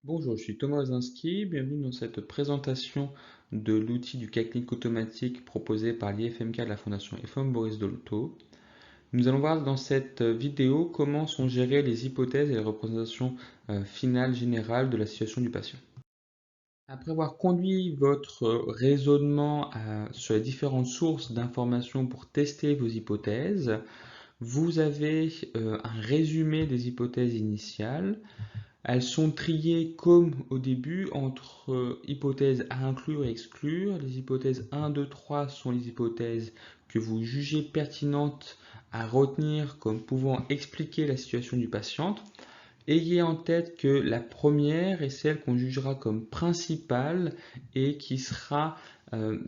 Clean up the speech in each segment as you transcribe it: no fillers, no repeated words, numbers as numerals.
Bonjour, je suis Thomas Ozinski, bienvenue dans cette présentation de l'outil du cas clinique automatique proposé par l'IFMK de la Fondation FOM Boris Dolto. Nous allons voir dans cette vidéo comment sont gérées les hypothèses et les représentations finales générales de la situation du patient. Après avoir conduit votre raisonnement sur les différentes sources d'informations pour tester vos hypothèses, vous avez un résumé des hypothèses initiales. Elles sont triées comme au début entre hypothèses à inclure et exclure. Les hypothèses 1, 2, 3 sont les hypothèses que vous jugez pertinentes à retenir comme pouvant expliquer la situation du patient. Ayez en tête que la première est celle qu'on jugera comme principale et qui sera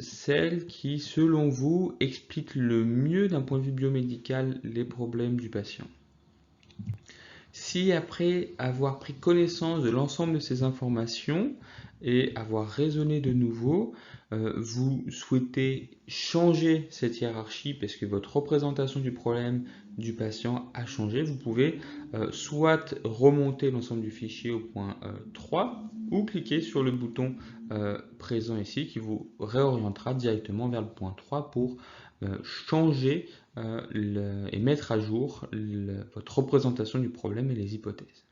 celle qui, selon vous, explique le mieux d'un point de vue biomédical les problèmes du patient. Si après avoir pris connaissance de l'ensemble de ces informations et avoir raisonné de nouveau, vous souhaitez changer cette hiérarchie parce que votre représentation du problème du patient a changé, vous pouvez soit remonter l'ensemble du fichier au point 3 ou cliquer sur le bouton présent ici qui vous réorientera directement vers le point 3 pour changer et mettre à jour votre représentation du problème et les hypothèses.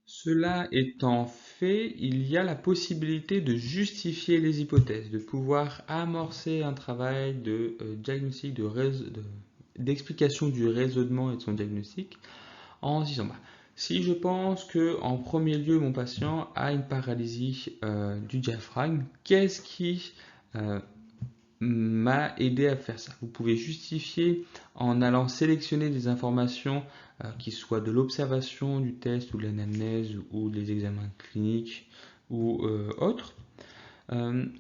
Cela étant fait, il y a la possibilité de justifier les hypothèses, de pouvoir amorcer un travail de diagnostic, d'explication du raisonnement et de son diagnostic en se disant si je pense que en premier lieu mon patient a une paralysie du diaphragme, qu'est-ce qui m'a aidé à faire ça. Vous pouvez justifier en allant sélectionner des informations qui soient de l'observation du test ou de l'anamnèse ou des examens cliniques ou autres.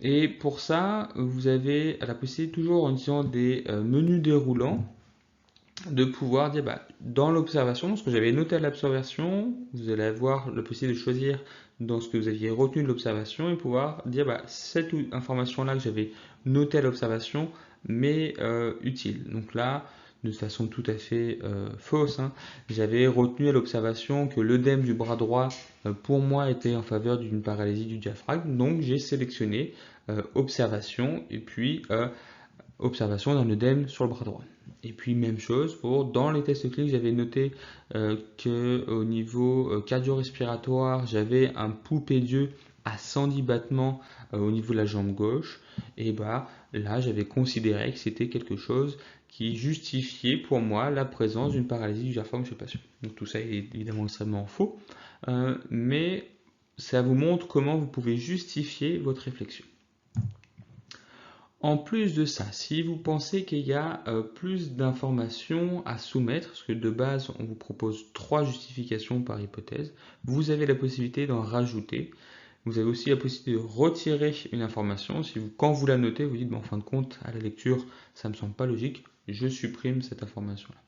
Et pour ça, vous avez la possibilité, toujours en utilisant des menus déroulants, de pouvoir dire dans l'observation, ce que j'avais noté à l'observation, vous allez avoir la possibilité de choisir dans ce que vous aviez retenu de l'observation et pouvoir dire cette information-là que j'avais notée à l'observation mais utile. Donc là, de façon tout à fait fausse, j'avais retenu à l'observation que l'œdème du bras droit pour moi était en faveur d'une paralysie du diaphragme, donc j'ai sélectionné observation et puis observation d'un œdème sur le bras droit. Et puis même chose pour dans les tests cliniques, j'avais noté qu'au niveau cardio-respiratoire, j'avais un pouls pédieux à 110 battements au niveau de la jambe gauche. Et là, j'avais considéré que c'était quelque chose qui justifiait pour moi la présence d'une paralysie du diaphragme chez le patient. Donc tout ça est évidemment extrêmement faux, mais ça vous montre comment vous pouvez justifier votre réflexion. En plus de ça, si vous pensez qu'il y a plus d'informations à soumettre, parce que de base on vous propose 3 justifications par hypothèse, vous avez la possibilité d'en rajouter. Vous avez aussi la possibilité de retirer une information. Si vous, quand vous la notez, vous dites en fin de compte, à la lecture, ça ne me semble pas logique, je supprime cette information-là.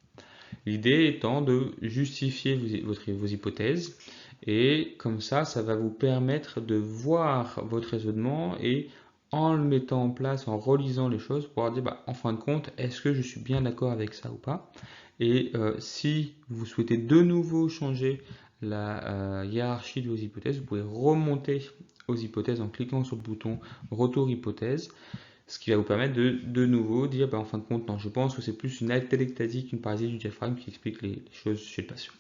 L'idée étant de justifier vos hypothèses et comme ça va vous permettre de voir votre raisonnement et en le mettant en place, en relisant les choses, pouvoir dire en fin de compte, est-ce que je suis bien d'accord avec ça ou pas? Et si vous souhaitez de nouveau changer la hiérarchie de vos hypothèses, vous pouvez remonter aux hypothèses en cliquant sur le bouton retour hypothèse, ce qui va vous permettre de nouveau dire en fin de compte, non, je pense que c'est plus une atelectasie qu'une paralysie du diaphragme qui explique les choses chez le patient,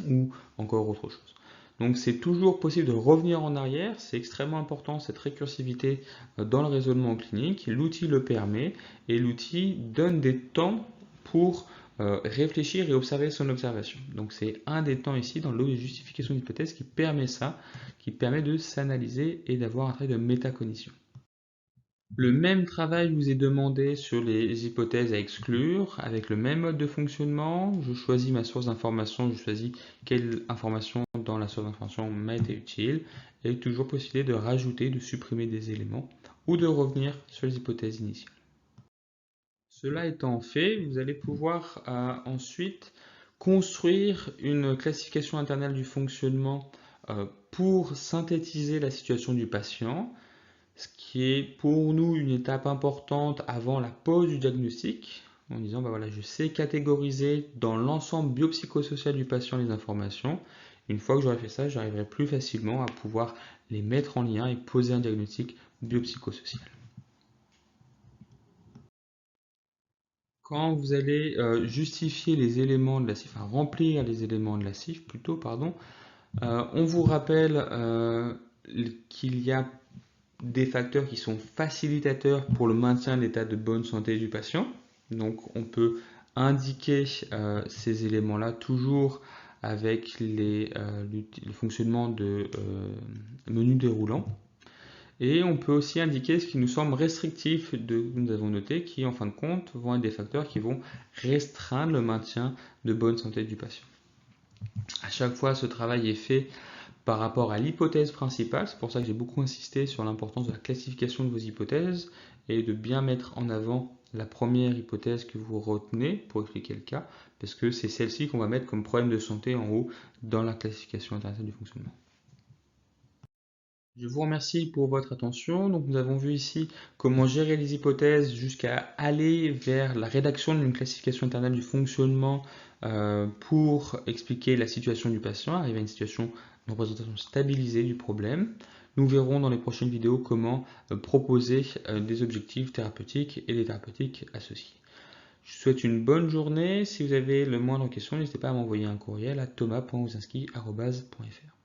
ou encore autre chose. Donc c'est toujours possible de revenir en arrière, c'est extrêmement important cette récursivité dans le raisonnement clinique, l'outil le permet et l'outil donne des temps pour réfléchir et observer son observation. Donc c'est un des temps ici dans la justification d'hypothèse qui permet ça, qui permet de s'analyser et d'avoir un travail de métacognition. Le même travail vous est demandé sur les hypothèses à exclure, avec le même mode de fonctionnement. Je choisis ma source d'information, je choisis quelle information dans la source d'information m'a été utile, et toujours possibilité de rajouter, de supprimer des éléments, ou de revenir sur les hypothèses initiales. Cela étant fait, vous allez pouvoir ensuite construire une classification internale du fonctionnement pour synthétiser la situation du patient, ce qui est pour nous une étape importante avant la pose du diagnostic, en disant voilà, je sais catégoriser dans l'ensemble biopsychosocial du patient les informations, Une fois que j'aurai fait ça, j'arriverai plus facilement à pouvoir les mettre en lien et poser un diagnostic biopsychosocial. Quand vous allez justifier les éléments de la CIF, enfin remplir les éléments de la CIF plutôt, pardon, on vous rappelle qu'il y a des facteurs qui sont facilitateurs pour le maintien de l'état de bonne santé du patient. Donc on peut indiquer ces éléments-là toujours avec le fonctionnement de menu déroulant. Et on peut aussi indiquer ce qui nous semble restrictif que nous avons noté, qui en fin de compte vont être des facteurs qui vont restreindre le maintien de bonne santé du patient. À chaque fois, ce travail est fait par rapport à l'hypothèse principale. C'est pour ça que j'ai beaucoup insisté sur l'importance de la classification de vos hypothèses et de bien mettre en avant la première hypothèse que vous retenez pour expliquer le cas, parce que c'est celle-ci qu'on va mettre comme problème de santé en haut dans la classification internationale du fonctionnement. Je vous remercie pour votre attention. Donc, nous avons vu ici comment gérer les hypothèses jusqu'à aller vers la rédaction d'une classification internale du fonctionnement pour expliquer la situation du patient, arriver à une situation de représentation stabilisée du problème. Nous verrons dans les prochaines vidéos comment proposer des objectifs thérapeutiques et des thérapeutiques associés. Je vous souhaite une bonne journée. Si vous avez le moindre question, n'hésitez pas à m'envoyer un courriel à thomas.ousinski@fr.